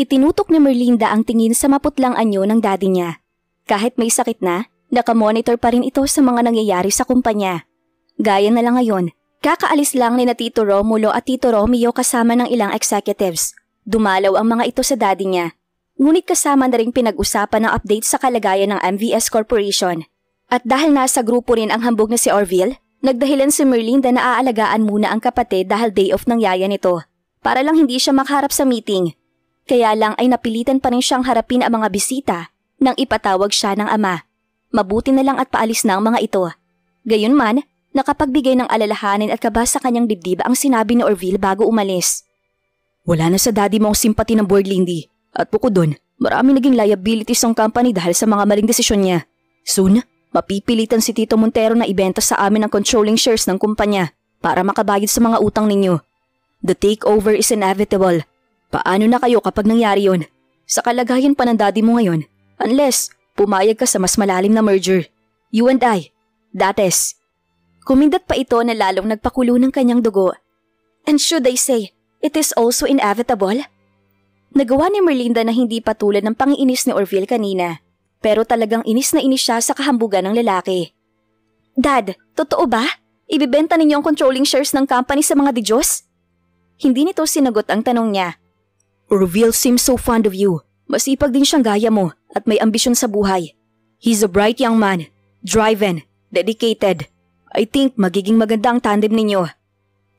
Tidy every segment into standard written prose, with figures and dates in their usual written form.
Itinutok ni Merlinda ang tingin sa maputlang anyo ng daddy niya. Kahit may sakit na, nakamonitor pa rin ito sa mga nangyayari sa kumpanya. Gaya na lang ngayon, kakaalis lang ni na Tito Romulo at Tito Romeo kasama ng ilang executives. Dumalaw ang mga ito sa daddy niya. Ngunit kasama na rin pinag-usapan ng update sa kalagayan ng MVS Corporation. At dahil nasa grupo rin ang hambog na si Orville, nagdahilan si Merlinda na aalagaan muna ang kapatid dahil day off ng yaya nito. Para lang hindi siya makaharap sa meeting. Kaya lang ay napilitan pa rin siyang harapin ang mga bisita nang ipatawag siya ng ama. Mabuti na lang at paalis na ang mga ito. Gayunman, nakapagbigay ng alalahanin at kaba sa kanyang dibdib ang sinabi ni Orville bago umalis. Wala na sa daddy mo ang simpati ng board, Lindy. At bukod doon, marami naging liabilities ang company dahil sa mga maling desisyon niya. Soon, mapipilitan si Tito Montero na ibenta sa amin ang controlling shares ng kumpanya para makabayad sa mga utang ninyo. The takeover is inevitable. Paano na kayo kapag nangyari yon? Sa kalagayan pa ng daddy mo ngayon, unless pumayag ka sa mas malalim na merger. You and I, that is. Kumindat pa ito na lalong nagpakulo ng kanyang dugo. And should I say, it is also inevitable? Nagawa ni Merlinda na hindi patulad ng pangiinis ni Orville kanina. Pero talagang inis na inis siya sa kahambugan ng lalaki. Dad, totoo ba? Ibibenta ninyo ang controlling shares ng company sa mga Diyos? Hindi nito sinagot ang tanong niya. Orville seems so fond of you. Masipag din siyang gaya mo at may ambisyon sa buhay. He's a bright young man, driven, dedicated. I think magiging maganda ang tandem ninyo.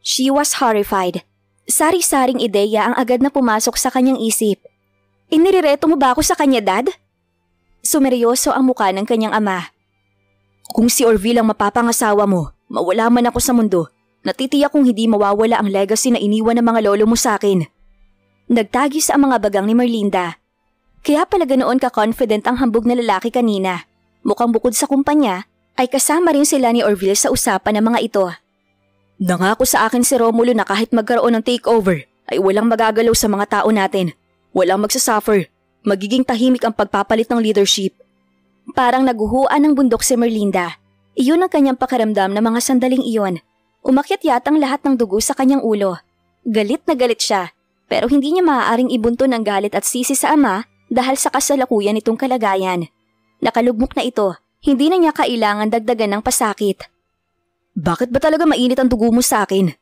She was horrified. Sari-saring ideya ang agad na pumasok sa kanyang isip. Inirereto mo ba ako sa kanya, Dad? Sumeryoso ang mukha ng kanyang ama. Kung si Orville ang mapapangasawa mo, mawala man ako sa mundo, natitiyak kong hindi mawawala ang legacy na iniwan ng mga lolo mo sa akin. Nagtagis ang mga bagang ni Merlinda. Kaya pala ganoon ka-confident ang hambog na lalaki kanina. Mukhang bukod sa kumpanya, ay kasama rin sila ni Orville sa usapan ng mga ito. Nangako sa akin si Romulo na kahit magkaroon ng takeover, ay walang magagalaw sa mga tao natin. Walang magsasuffer. Magiging tahimik ang pagpapalit ng leadership. Parang naguhuan ng bundok si Merlinda. Iyon ang kanyang pakiramdam na mga sandaling iyon. Umakyat yatang lahat ng dugo sa kanyang ulo. Galit na galit siya, pero hindi niya maaaring ibunto ng galit at sisi sa ama dahil sa kasalukuyan nitong kalagayan. Nakalugmok na ito, hindi na niya kailangan dagdagan ng pasakit. Bakit ba talaga mainit ang dugo mo sa akin?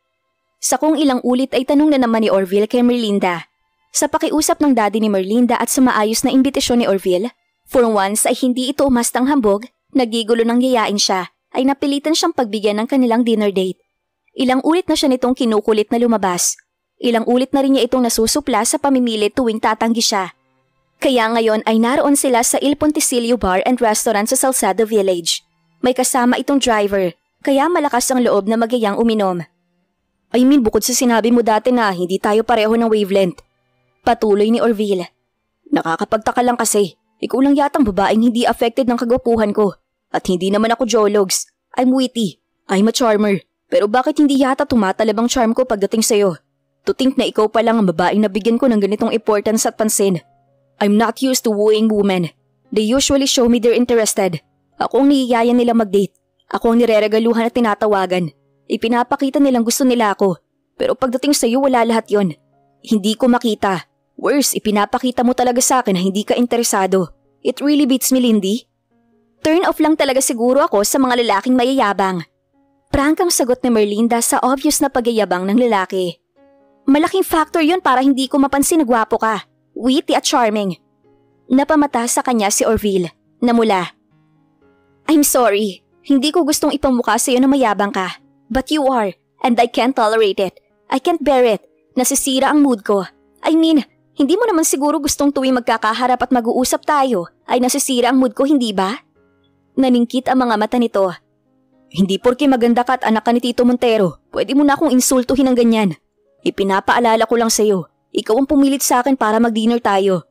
Sa kung ilang ulit ay tanong na naman ni Orville kay Merlinda. Sa pakiusap ng daddy ni Merlinda at sa maayos na imbitasyon ni Orville, for once ay hindi ito umastang hambog, nagigulo ng yayain siya, ay napilitan siyang pagbigyan ng kanilang dinner date. Ilang ulit na siya nitong kinukulit na lumabas. Ilang ulit na rin niya itong nasusupla sa pamimilit tuwing tatanggi siya. Kaya ngayon ay naroon sila sa Il Ponticillo Bar and Restaurant sa Salcedo Village. May kasama itong driver, kaya malakas ang loob na magayang uminom. I mean, bukod sa sinabi mo dati na hindi tayo pareho ng wavelength. Patuloy ni Orville. Nakakapagtaka lang kasi, ikaw lang yatang babaeng hindi affected ng kagwapuhan ko. At hindi naman ako jologs. I'm witty. I'm a charmer. Pero bakit hindi yata tumatalab ang charm ko pagdating sa'yo? To think na ikaw pa lang ang babaeng nabigyan ko ng ganitong importance at pansin. I'm not used to wooing women. They usually show me they're interested. Ako ang niyayaya nila mag-date. Ako ang nireregaluhan at tinatawagan. Ipinapakita nilang gusto nila ako. Pero pagdating sa'yo wala lahat yon. Hindi ko makita. Worse, ipinapakita mo talaga sa akin na hindi ka interesado. It really beats me, Lindy. Turn off lang talaga siguro ako sa mga lalaking mayayabang. Prangkang sagot ni Merlinda sa obvious na pagyayabang ng lalaki. Malaking factor yun para hindi ko mapansin na gwapo ka. Witty at charming. Napamata sa kanya si Orville. Namula. I'm sorry. Hindi ko gustong ipamukha sa iyo na mayabang ka. But you are. And I can't tolerate it. I can't bear it. Nasisira ang mood ko. I mean, hindi mo naman siguro gustong tuwing magkakaharap at mag-uusap tayo ay nasisira ang mood ko, hindi ba? Naningkit ang mga mata nito. Hindi porke maganda ka at anak ka ni Tito Montero, pwede mo na akong insultuhin ng ganyan. Ipinapaalala ko lang sa'yo, ikaw ang pumilit sa akin para mag-dinner tayo.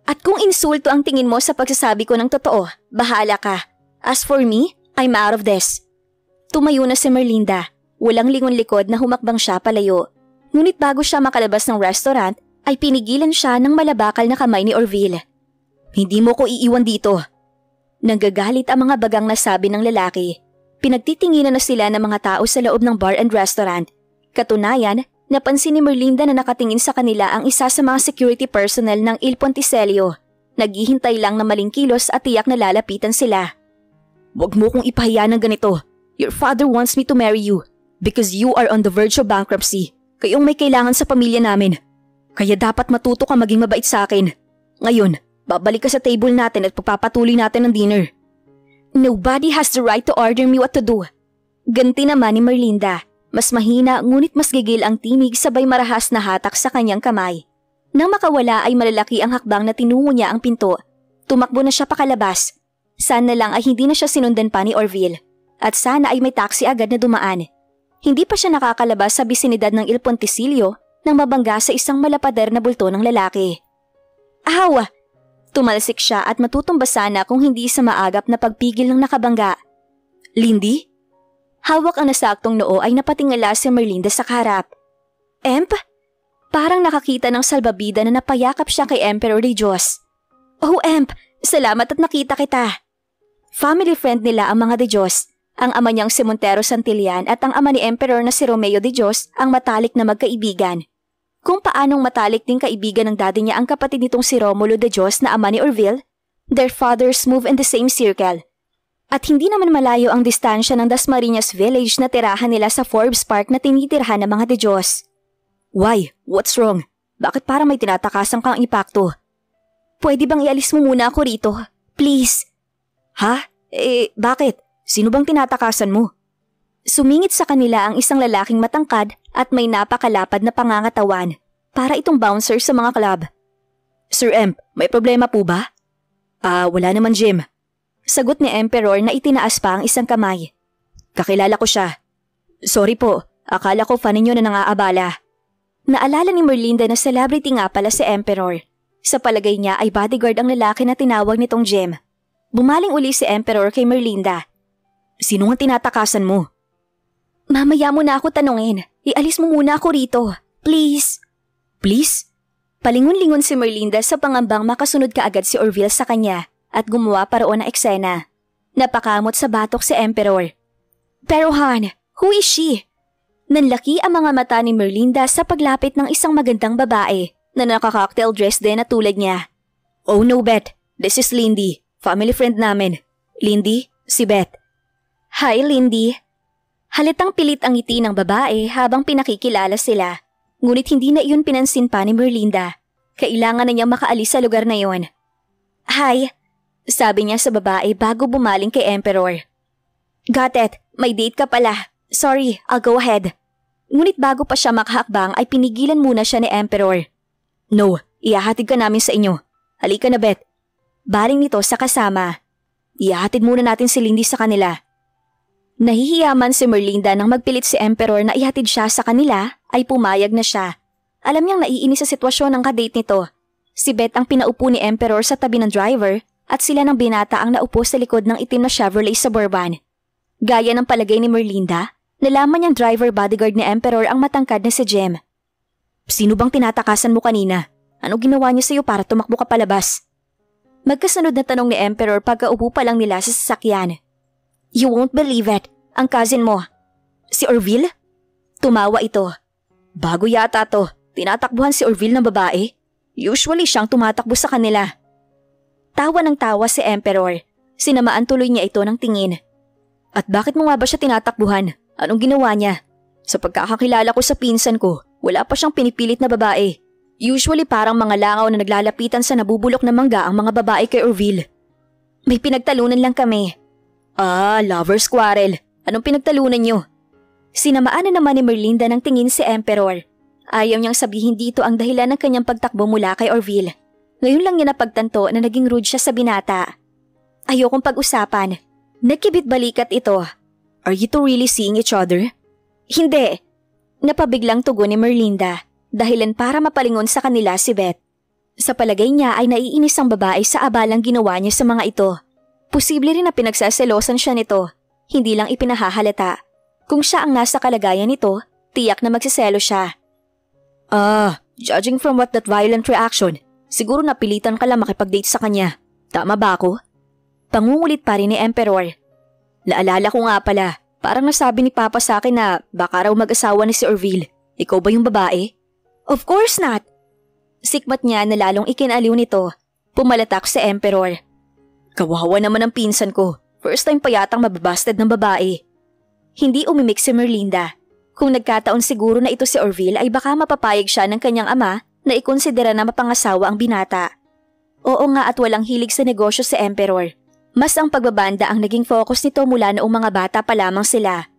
At kung insulto ang tingin mo sa pagsasabi ko ng totoo, bahala ka. As for me, I'm out of this. Tumayo na si Merlinda. Walang lingon-likod na humakbang siya palayo. Ngunit bago siya makalabas ng restaurant, ay pinigilan siya ng malabakal na kamay ni Orville. Hindi mo ko iiwan dito. Nanggagalit ang mga bagang nasabi ng lalaki. Pinagtitinginan na sila ng mga tao sa loob ng bar and restaurant. Katunayan, napansin ni Merlinda na nakatingin sa kanila ang isa sa mga security personnel ng Il Ponticelio. Naghihintay lang na maling kilos at tiyak na lalapitan sila. "Huwag mo kong ipahiya ng ganito. Your father wants me to marry you because you are on the verge of bankruptcy. Kayong may kailangan sa pamilya namin. Kaya dapat matuto ka maging mabait sa akin. Ngayon, babalik ka sa table natin at pagpapatuloy natin ang dinner." "Nobody has the right to order me what to do." Ganti naman ni Merlinda. Mas mahina ngunit mas gigil ang tinig sabay marahas na hatak sa kanyang kamay. Nang makawala ay malalaki ang hakbang na tinungo niya ang pinto. Tumakbo na siya pakalabas. Sana lang ay hindi na siya sinundan pa ni Orville. At sana ay may taxi agad na dumaan. Hindi pa siya nakakalabas sa bisinidad ng Il Ponticelio nang mabangga sa isang malapader na bulto ng lalaki. "Aw!" Tumalsik siya at matutumba sana kung hindi sa maagap na pagpigil ng nakabangga. "Lindy?" Hawak ang nasaktong noo ay napatingala si Merlinda sa kaharap. "Emp?" Parang nakakita ng salbabida na napayakap siya kay Emperor de Dios. "Oh Emp, salamat at nakita kita." Family friend nila ang mga de Dios, ang ama niyang si Montero Santillan at ang ama ni Emperor na si Romeo de Dios ang matalik na magkaibigan. Kung paanong matalik din kaibigan ng daddy niya ang kapatid nitong si Romulo de Dios na ama ni Orville, their fathers move in the same circle. At hindi naman malayo ang distansya ng Dasmariñas Village na tirahan nila sa Forbes Park na tinitirhan ng mga de Dios. "Why? What's wrong? Bakit parang may tinatakasan kang impakto?" "Pwede bang ialis mo muna ako rito? Please." "Ha? Bakit? Sino bang tinatakasan mo?" Sumingit sa kanila ang isang lalaking matangkad at may napakalapad na pangangatawan. Para itong bouncer sa mga club. "Sir Emp, may problema po ba?" Wala naman Jim." Sagot ni Emperor na itinaas pa ang isang kamay. "Kakilala ko siya." "Sorry po, akala ko fan ninyo na nangaabala." Naalala ni Merlinda na celebrity nga pala si Emperor. Sa palagay niya ay bodyguard ang lalaki na tinawag nitong Jim. Bumaling uli si Emperor kay Merlinda. "Sino ang tinatakasan mo?" "Mamaya mo na ako tanungin. Ialis mo muna ako rito. Please." "Please?" Palingon-lingon si Merlinda sa pangambang makasunod kaagad si Orville sa kanya at gumawa paroon ng eksena. Napakamot sa batok si Emperor. "Pero Han, who is she?" Nanlaki ang mga mata ni Merlinda sa paglapit ng isang magandang babae na naka-cocktail dress din na tulad niya. "Oh no, Beth. This is Lindy. Family friend namin. Lindy, si Beth." "Hi, Lindy." Halitang pilit ang ngiti ng babae habang pinakikilala sila. Ngunit hindi na iyon pinansin pa ni Merlinda. Kailangan na niyang makaalis sa lugar na iyon. "Hi," sabi niya sa babae bago bumaling kay Emperor. "Got it. May date ka pala. Sorry, I'll go ahead." Ngunit bago pa siya makahakbang ay pinigilan muna siya ni Emperor. "No, ihahatid ka namin sa inyo. Halika na, Beth." Baling nito sa kasama. "Ihahatid muna natin si Lindy sa kanila." Nahihiyaman si Merlinda nang magpilit si Emperor na ihatid siya sa kanila ay pumayag na siya. Alam niyang naiinis sa sitwasyon ng kadate nito. Si Beth ang pinaupo ni Emperor sa tabi ng driver at sila ng binata ang naupo sa likod ng itim na Chevrolet Suburban. Gaya ng palagay ni Merlinda, nalaman niyang driver bodyguard ni Emperor ang matangkad na si Jim. "Sino bang tinatakasan mo kanina? Ano ginawa niya sa'yo para tumakbo ka palabas?" Magkasunod na tanong ni Emperor pagkaupo pa lang nila sa sasakyan. "You won't believe it. Ang cousin mo." "Si Orville?" Tumawa ito. "Bago yata to. Tinatakbuhan si Orville ng babae. Usually siyang tumatakbo sa kanila." Tawa ng tawa si Emperor. Sinamaan tuloy niya ito ng tingin. "At bakit mo nga ba siya tinatakbuhan? Anong ginawa niya?" "Sa pagkakakilala ko sa pinsan ko, wala pa siyang pinipilit na babae. Usually parang mga langaw na naglalapitan sa nabubulok na mangga ang mga babae kay Orville." "May pinagtalunan lang kami." Lover's quarrel. Anong pinagtalunan niyo?" Sinamaan na naman ni Merlinda ng tingin si Emperor. Ayaw niyang sabihin dito ang dahilan ng kanyang pagtakbo mula kay Orville. Ngayon lang niya napagtanto na naging rude siya sa binata. "Ayokong pag-usapan." Nagkibit balikat ito. "Are you two really seeing each other?" "Hindi." Napabiglang tugon ni Merlinda, dahilan para mapalingon sa kanila si Beth. Sa palagay niya ay naiinis ang babae sa abalang ginawa niya sa mga ito. Posible rin na pinagsaselosan siya nito, hindi lang ipinahahalata. Kung siya ang nasa kalagayan nito, tiyak na magsiselo siya. Judging from that violent reaction, siguro napilitan ka lang makipag-date sa kanya. Tama ba ako?" Pangungulit pa rin ni Emperor. "Naalala ko nga pala, parang nasabi ni Papa sa akin na baka raw mag-asawa ni si Orville. Ikaw ba yung babae? Of course not! Sikmat niya na lalong ikinaliw nito. Pumalatak si Emperor. Kawawa naman ang pinsan ko. First time pa yatang mababasted ng babae. Hindi umimik si Merlinda. Kung nagkataon siguro na ito si Orville ay baka mapapayag siya ng kanyang ama na ikonsidera na mapangasawa ang binata. Oo nga at walang hilig sa negosyo si Emperor. Mas ang pagbabanda ang naging focus nito mula noong mga bata pa lamang sila.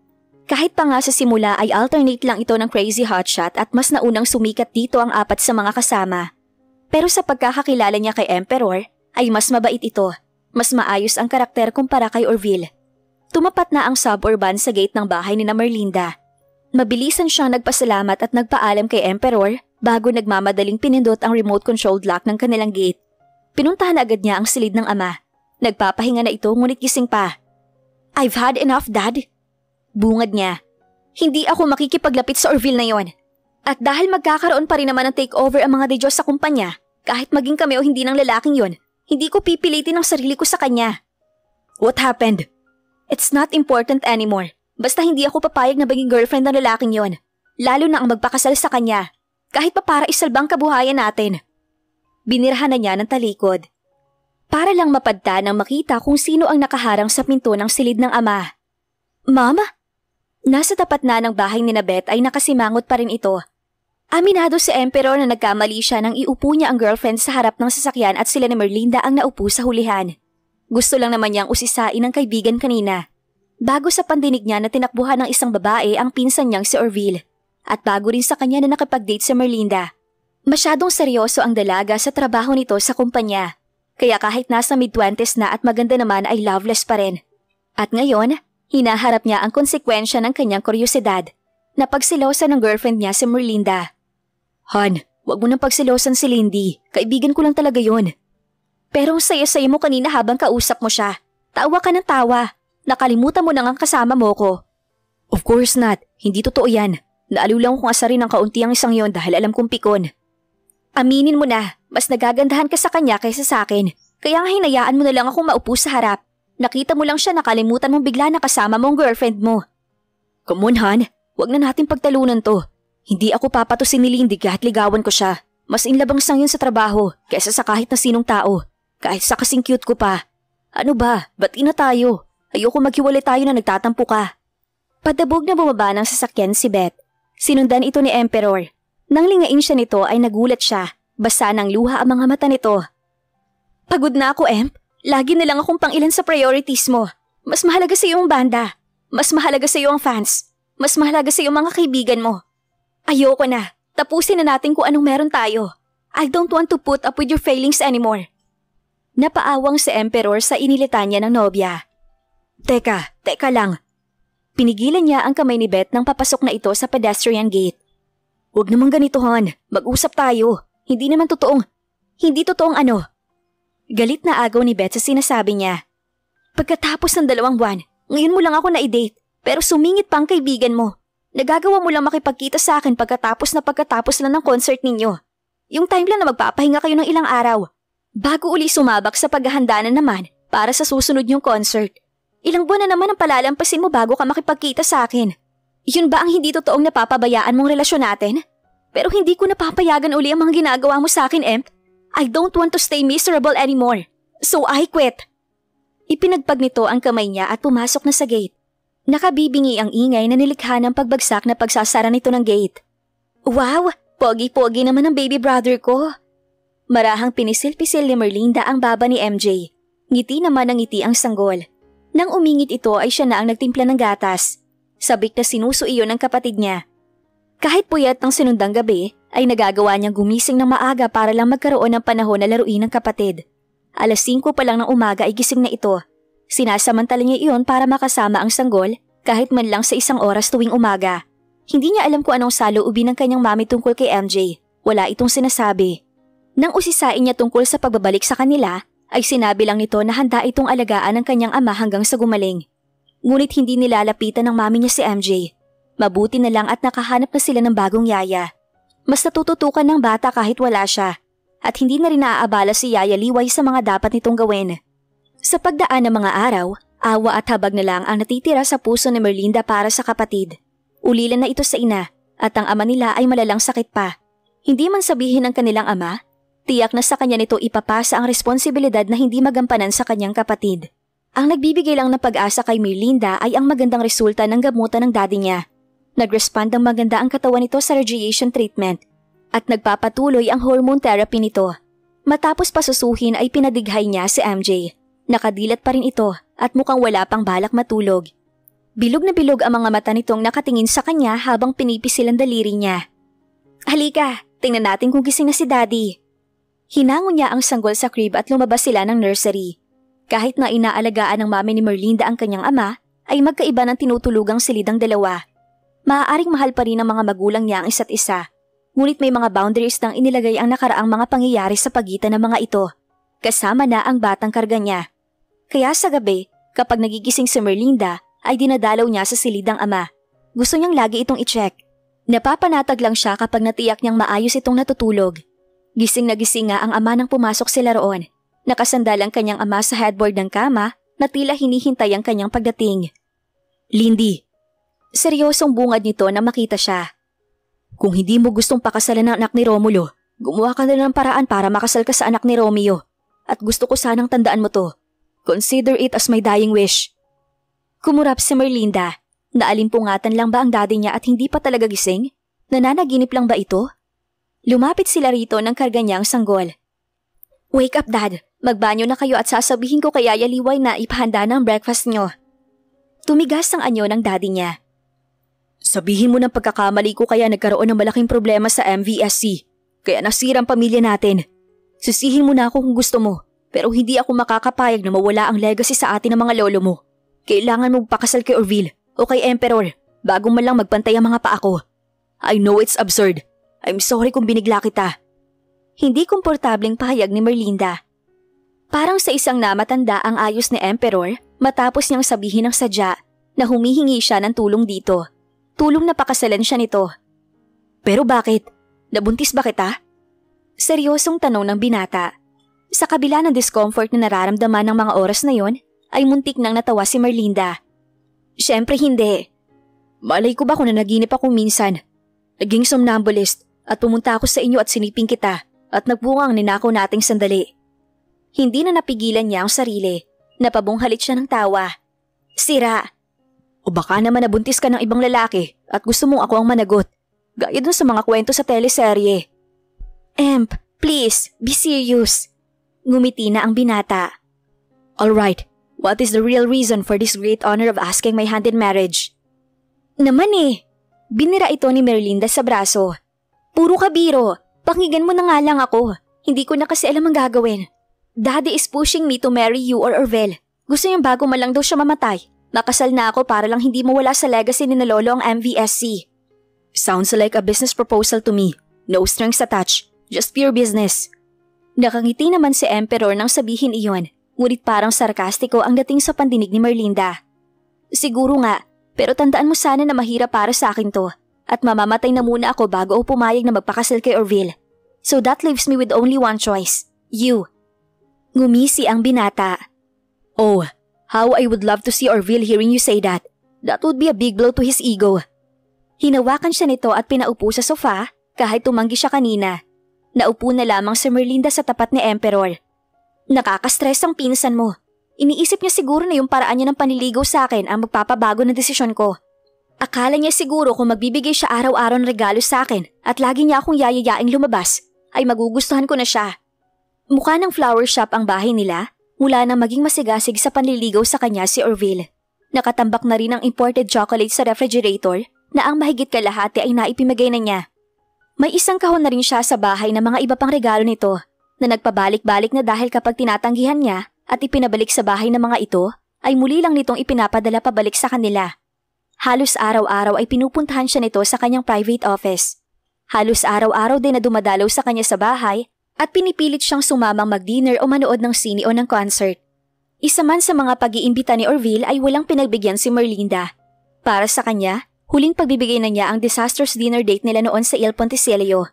Kahit pa nga sa simula ay alternate lang ito ng crazy hotshot at mas naunang sumikat dito ang 4 sa mga kasama. Pero sa pagkakakilala niya kay Emperor ay mas mabait ito. Mas maayos ang karakter kumpara kay Orville. Tumapat na ang suburban sa gate ng bahay ni Merlinda. Mabilisan siyang nagpasalamat at nagpaalam kay Emperor bago nagmamadaling pinindot ang remote-controlled lock ng kanilang gate. Pinuntahan agad niya ang silid ng ama. Nagpapahinga na ito ngunit gising pa. I've had enough, Dad. Bungad niya. Hindi ako makikipaglapit sa Orville na yon. At dahil magkakaroon pa rin naman ng takeover ang mga Diyos sa kumpanya, kahit maging kami o hindi ng lalaking yon, hindi ko pipilitin ang sarili ko sa kanya. What happened? It's not important anymore. Basta hindi ako papayag na maging girlfriend ng lalaking yon. Lalo na ang magpakasal sa kanya. Kahit pa para isalbang kabuhayan natin. Binirahan na niya ng talikod. Para lang mapadta nang makita kung sino ang nakaharang sa pinto ng silid ng ama. Mama? Nasa tapat na ng bahay ni Beth ay nakasimangot pa rin ito. Aminado si Emperor na nagkamali siya nang iupo niya ang girlfriend sa harap ng sasakyan at sila ni Merlinda ang naupo sa hulihan. Gusto lang naman niyang usisain ang kaibigan kanina. Bago sa pandinig niya na tinakbuhan ng isang babae ang pinsan niyang si Orville. At bago rin sa kanya na nakipag-date si Merlinda. Masyadong seryoso ang dalaga sa trabaho nito sa kumpanya. Kaya kahit nasa mid-20s na at maganda naman ay loveless pa rin. At ngayon, hinaharap niya ang konsekwensya ng kanyang kuryosidad na pagsilosan ng girlfriend niya si Merlinda. Han, wag mo nang pagsilosan si Lindy. Kaibigan ko lang talaga yon. Pero ang saya-saya mo kanina habang kausap mo siya. Tawa ka ng tawa. Nakalimutan mo nang ang kasama mo ko. Of course not. Hindi totoo yan. Naaliw lang kung asarin ng kaunti ang isang yon dahil alam kong pikon. Aminin mo na, mas nagagandahan ka sa kanya kaysa sa akin. Kaya nga hinayaan mo na lang akong maupo sa harap. Nakita mo lang siya nakalimutan mong bigla na kasama mong girlfriend mo. Come on, Han. Huwag na natin pagtalunan to. Hindi ako papatusin ni Lindy kahit ligawan ko siya. Mas inlabang sang yun sa trabaho kaysa sa kahit na sinong tao. Kahit sa kasing cute ko pa. Ano ba? Ba't ina tayo? Ayoko maghiwalay tayo na nagtatampo ka. Padabog na bumaba ng sasakyan si Beth. Sinundan ito ni Emperor. Nang lingain siya nito ay nagulat siya. Basa ng luha ang mga mata nito. Pagod na ako, Emp. Lagi na lang akong pangilan sa priorities mo. Mas mahalaga sa iyo ang banda. Mas mahalaga sa iyo ang fans. Mas mahalaga sa iyo mga kaibigan mo. Ayoko na. Tapusin na natin kung anong meron tayo. I don't want to put up with your failings anymore. Napaawang si Emperor sa inilitan niya ng nobya. Teka lang. Pinigilan niya ang kamay ni Beth nang papasok na ito sa pedestrian gate. Huwag namang ganito, Han. Mag-usap tayo. Hindi totoong ano. Galit na agaw ni Beth sa sinasabi niya. Pagkatapos ng 2 buwan, ngayon mo lang ako na-date, pero sumingit pa ang kaibigan mo. Nagagawa mo lang makipagkita sa akin pagkatapos lang ng concert ninyo. Yung time lang na magpapahinga kayo ng ilang araw. Bago uli sumabak sa paghahanda na naman para sa susunod yung concert. Ilang buwan na naman ang palalampasin mo bago ka makipagkita sa akin. Yun ba ang hindi totoong napapabayaan mong relasyon natin? Pero hindi ko napapayagan uli ang mga ginagawa mo sa akin, Emp. I don't want to stay miserable anymore. So I quit. Ipinagpag nito ang kamay niya at pumasok na sa gate. Nakabibingi ang ingay na nilikha ng pagbagsak na pagsasara nito ng gate. Wow! Pogi-pogi naman ang baby brother ko. Marahang pinisil-pisil ni Merlinda ang baba ni MJ. Ngiti naman ang ngiti ang sanggol. Nang umingit ito ay siya na ang nagtimpla ng gatas. Sabik na sinuso iyon ng kapatid niya. Kahit puyat ng sinundang gabi, ay nagagawa niyang gumising ng maaga para lang magkaroon ng panahon na laruin ng kapatid. 5:00 pa lang ng umaga ay gising na ito. Sinasamantala niya iyon para makasama ang sanggol kahit man lang sa 1 oras tuwing umaga. Hindi niya alam kung anong saloobin ng kanyang mami tungkol kay MJ. Wala itong sinasabi. Nang usisain niya tungkol sa pagbabalik sa kanila, ay sinabi lang nito na handa itong alagaan ng kanyang ama hanggang sa gumaling. Ngunit hindi nilalapitan ng mami niya si MJ. Mabuti na lang at nakahanap na sila ng bagong yaya. Mas natututukan ng bata kahit wala siya. At hindi na rin naaabala si Yaya Liway sa mga dapat nitong gawin. Sa pagdaan ng mga araw, awa at habag na lang ang natitira sa puso ni Merlinda para sa kapatid. Ulilan na ito sa ina. at ang ama nila ay malalang sakit pa. Hindi man sabihin ng kanilang ama, tiyak na sa kanya nito ipapasa ang responsibilidad na hindi magampanan sa kanyang kapatid. Ang nagbibigay lang ng pag-asa kay Merlinda ay ang magandang resulta ng gamutan ng daddy niya. Nag-respond ng maganda ang katawan nito sa radiation treatment at nagpapatuloy ang hormone therapy nito. Matapos pasusuhin ay pinadighay niya si MJ. Nakadilat pa rin ito at mukhang wala pang balak matulog. Bilog na bilog ang mga mata nitong nakatingin sa kanya habang pinipisil ang daliri niya. Halika, tingnan natin kung gising na si daddy. Hinangon niya ang sanggol sa crib at lumabas sila ng nursery. Kahit na inaalagaan ng mami ni Merlinda ang kanyang ama, ay magkaiba ng tinutulugang silid ang dalawa. Maaaring mahal pa rin ng mga magulang niya ang isa't isa. Ngunit may mga boundaries nang inilagay ang nakaraang mga pangyayari sa pagitan ng mga ito. Kasama na ang batang karga niya. Kaya sa gabi, kapag nagigising si Merlinda, ay dinadalaw niya sa silid ng ama. Gusto niyang lagi itong i-check. Napapanatag lang siya kapag natiyak niyang maayos itong natutulog. Gising na gising nga ang ama nang pumasok sila roon. Nakasandal ang kanyang ama sa headboard ng kama na tila hinihintay ang kanyang pagdating. Lindy. Seryosong bungad nito na makita siya. Kung hindi mo gustong pakasalan ng anak ni Romulo, gumawa ka na ng paraan para makasal ka sa anak ni Romeo. At gusto ko sanang tandaan mo to. Consider it as my dying wish. Kumurap si Merlinda. Naalimpungatan lang ba ang daddy niya at hindi pa talaga gising? Nananaginip lang ba ito? Lumapit sila rito ng karga niyang sanggol. Wake up, Dad. Magbanyo na kayo at sasabihin ko kay Yaya Liway na ipahanda ng breakfast niyo. Tumigas ang anyo ng daddy niya. Sabihin mo ng pagkakamali ko kaya nagkaroon ng malaking problema sa MVSC. Kaya nasira ang pamilya natin. Sisihin mo na ako kung gusto mo. Pero hindi ako makakapayag na mawala ang legacy sa atin ng mga lolo mo. Kailangan mo magpakasal kay Orville o kay Emperor bago man lang magpantay ang mga paa ko. I know it's absurd. I'm sorry kung binigla kita. Hindi komportableng pahayag ni Merlinda. Parang sa isang namatanda ang ayos ni Emperor matapos niyang sabihin ng sadya na humihingi siya ng tulong dito. Tulong na pakasalan siya nito. Pero bakit? Nabuntis ba kita? Seryosong tanong ng binata. Sa kabila ng discomfort na nararamdaman ng mga oras na yon, ay muntik nang natawa si Merlinda. Siyempre hindi. Malay ko ba kung nanaginip ako minsan? Naging somnambulist at pumunta ako sa inyo at siniping kita at nagbunga ang ninakaw nating sandali. Hindi na napigilan niya ang sarili. Napabunghalit siya ng tawa. Sira. O baka naman nabuntis ka ng ibang lalaki at gusto mong ako ang managot. Gaya dun sa mga kwento sa teleserye. Emp, please, be serious. Ngumiti na ang binata. Alright, what is the real reason for this great honor of asking my hand in marriage? Naman binira ito ni Merlinda sa braso. Puro kabiro, pakinggan mo na nga lang ako. Hindi ko na kasi alam ang gagawin. Daddy is pushing me to marry you or Orville. Gusto niyang bago man lang daw siya mamatay. Makasal na ako para lang hindi mawala sa legacy ni na lolo ang MVSC. Sounds like a business proposal to me. No strings attached, just pure business. Nakangiti naman si Emperor nang sabihin iyon, ngunit parang sarkastiko ang dating sa pandinig ni Merlinda. Siguro nga, pero tandaan mo sana na mahirap para sa akin to at mamamatay na muna ako bago ako pumayag na magpakasal kay Orville. So that leaves me with only one choice, you. Ngumisi ang binata. Oh, how I would love to see Orville hearing you say that. That would be a big blow to his ego. Hinawakan siya nito at pinaupo sa sofa kahit tumanggi siya kanina. Naupo na lamang si Merlinda sa tapat ni Emperor. Nakaka-stress ang pinsan mo. Iniisip niya siguro na yung paraan niya ng panliligaw sa akin ang magpapabago ng desisyon ko. Akala niya siguro kung magbibigay siya araw-araw ng regalo sa akin at lagi niya akong yayayaing lumabas, ay magugustuhan ko na siya. Mukha ng flower shop ang bahay nila mula nang maging masigasig sa panliligaw sa kanya si Orville. Nakatambak na rin ang imported chocolate sa refrigerator na ang mahigit kalahati ay naipimigay na niya. May isang kahon na rin siya sa bahay na mga iba pang regalo nito na nagpabalik-balik na dahil kapag tinatanggihan niya at ipinabalik sa bahay ng mga ito, ay muli lang nitong ipinapadala pabalik sa kanila. Halos araw-araw ay pinupuntahan siya nito sa kanyang private office. Halos araw-araw din na dumadalaw sa kanya sa bahay at pinipilit siyang sumamang mag-dinner o manood ng sine o ng concert. Isa man sa mga pag-iimbita ni Orville ay walang pinagbigyan si Merlinda. Para sa kanya, huling pagbibigay na niya ang disastrous dinner date nila noon sa Il Ponticelio.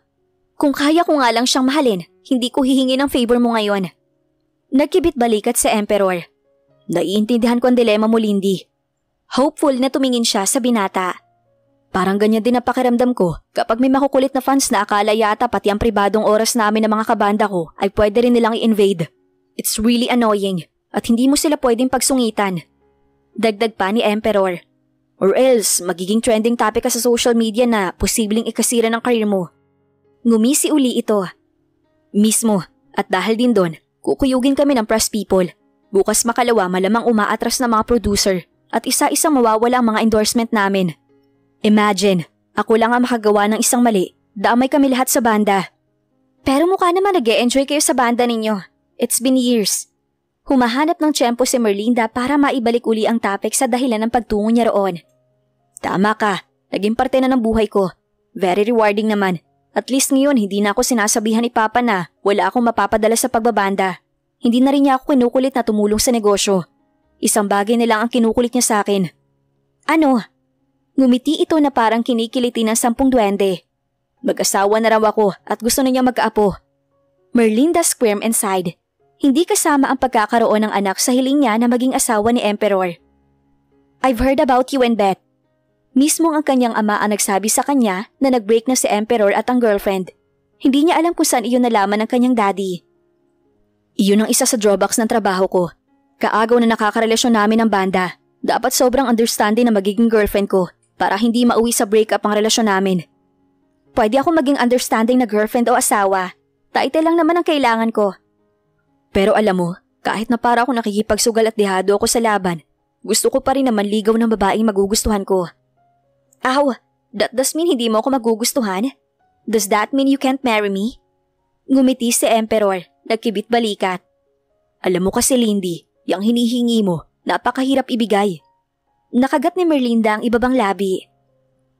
Kung kaya ko nga lang siyang mahalin, hindi ko hihingi ng favor mo ngayon. Nagkibit balikat sa Emperor. Naiintindihan ko ang dilema mo, Lindy. Hopeful na tumingin siya sa binata. Parang ganyan din ang pakiramdam ko kapag may makukulit na fans na akala yata pati ang pribadong oras namin ng mga kabanda ko ay pwede rin nilang i-invade. It's really annoying at hindi mo sila pwedeng pagsungitan. Dagdag pa ni Emperor. Or else, magiging trending topic ka sa social media na posibleng ikasira ng career mo. Ngumisi uli ito. Mismo, at dahil din doon, kukuyugin kami ng press people. Bukas makalawa malamang umaatras na mga producer at isa-isang mawawala ang mga endorsement namin. Imagine, ako lang ang makagawa ng isang mali, damay kami lahat sa banda. Pero mukha naman nag-e-enjoy kayo sa banda ninyo. It's been years. Humahanap ng tiyempo si Merlinda para maibalik uli ang topic sa dahilan ng pagtungo niya roon. Tama ka, naging parte na ng buhay ko. Very rewarding naman. At least ngayon hindi na ako sinasabihan ni Papa na wala akong mapapadala sa pagbabanda. Hindi na rin niya ako kinukulit na tumulong sa negosyo. Isang bagay na lang ang kinukulit niya sa akin. Ano? Ngumiti ito na parang kinikiliti ng 10 duwende. Mag-asawa na raw ako at gusto na niya mag-aapo. Merlinda squirmed and sighed. Hindi kasama ang pagkakaroon ng anak sa hiling niya na maging asawa ni Emperor. I've heard about you and Beth. Mismong ang kanyang ama ang nagsabi sa kanya na nag-break na si Emperor at ang girlfriend. Hindi niya alam kung saan iyon nalaman ng kanyang daddy. Iyon ang isa sa drawbacks ng trabaho ko. Kaagaw na nakakarelasyon namin ng banda. Dapat sobrang understanding na magiging girlfriend ko para hindi mauwi sa breakup ang relasyon namin. Pwede ako maging understanding na girlfriend o asawa. Title lang naman ang kailangan ko. Pero alam mo, kahit na para ako nakikipagsugal at dehado ako sa laban, gusto ko pa rin naman ligaw ng babaeng magugustuhan ko. Aw, that does mean hindi mo ako magugustuhan? Does that mean you can't marry me? Ngumiti si Emperor, nagkibit balikat. Alam mo kasi Lindy, yung hinihingi mo, napakahirap ibigay. Nakagat ni Merlinda ang ibabang labi.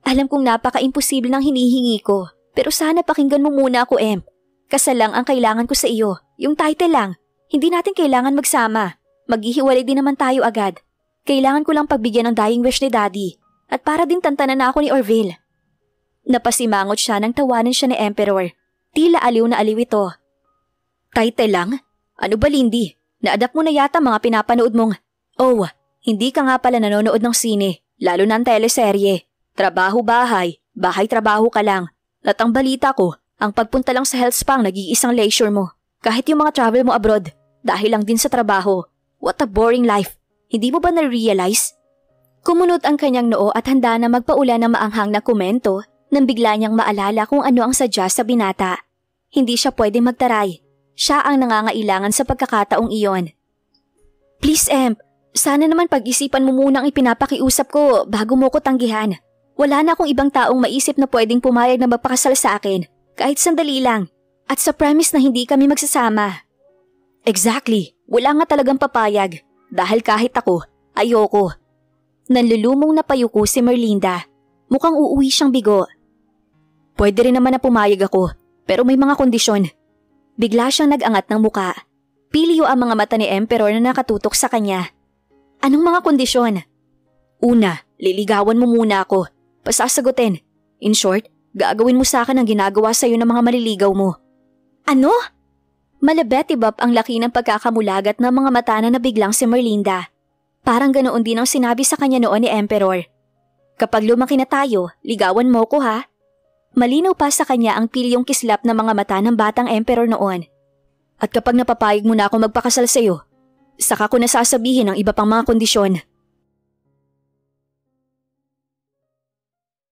Alam kong napaka-imposible ng hinihingi ko, pero sana pakinggan mo muna ako, Em. Kasal lang ang kailangan ko sa iyo, yung title lang. Hindi natin kailangan magsama. Maghihiwalay din naman tayo agad. Kailangan ko lang pagbigyan ng dying wish ni Daddy. At para din tantanan na ako ni Orville. Napasimangot siya nang tawanan siya ni Emperor. Tila aliw na aliw ito. Title lang? Ano ba Lindy? Na-adapt mo na yata mga pinapanood mong... Oh, hindi ka nga pala nanonood ng sine, lalo na ang teleserye. Trabaho-bahay, bahay-trabaho ka lang. At ang balita ko, ang pagpunta lang sa health spa ang nag-iisang leisure mo. Kahit yung mga travel mo abroad, dahil lang din sa trabaho. What a boring life. Hindi mo ba na-realize? Kumunot ang kanyang noo at handa na magpaula ng maanghang na komento nang bigla niyang maalala kung ano ang sadya sa binata. Hindi siya pwede magtaray. Siya ang nangangailangan sa pagkakataong iyon. Please, Emp. Sana naman pag-isipan mo muna ang ipinapakiusap ko bago mo ko tanggihan. Wala na akong ibang taong maisip na pwedeng pumayag na magpakasal sa akin, kahit sandali lang. At sa premise na hindi kami magsasama. Exactly. Wala nga talagang papayag. Dahil kahit ako, ayoko. Nanlulumong na payuko si Merlinda. Mukhang uuwi siyang bigo. Pwede rin naman na pumayag ako, pero may mga kondisyon. Bigla siyang nag-angat ng muka. Piliyo ang mga mata ni Emperor na nakatutok sa kanya. Anong mga kondisyon? Una, liligawan mo muna ako. Pasasagutin. In short, gagawin mo sa akin ang ginagawa sa iyo ng mga maliligaw mo. Ano? Malabetibap ang laki ng pagkakamulagat ng mga mata na nabiglang si Merlinda. Parang ganoon din ang sinabi sa kanya noon ni Emperor. Kapag lumaki na tayo, ligawan mo ko ha? Malinaw pa sa kanya ang pilyong kislap ng mga mata ng batang Emperor noon. At kapag napapayag mo na ako magpakasal sa iyo, saka ko nasasabihin ang iba pang mga kondisyon.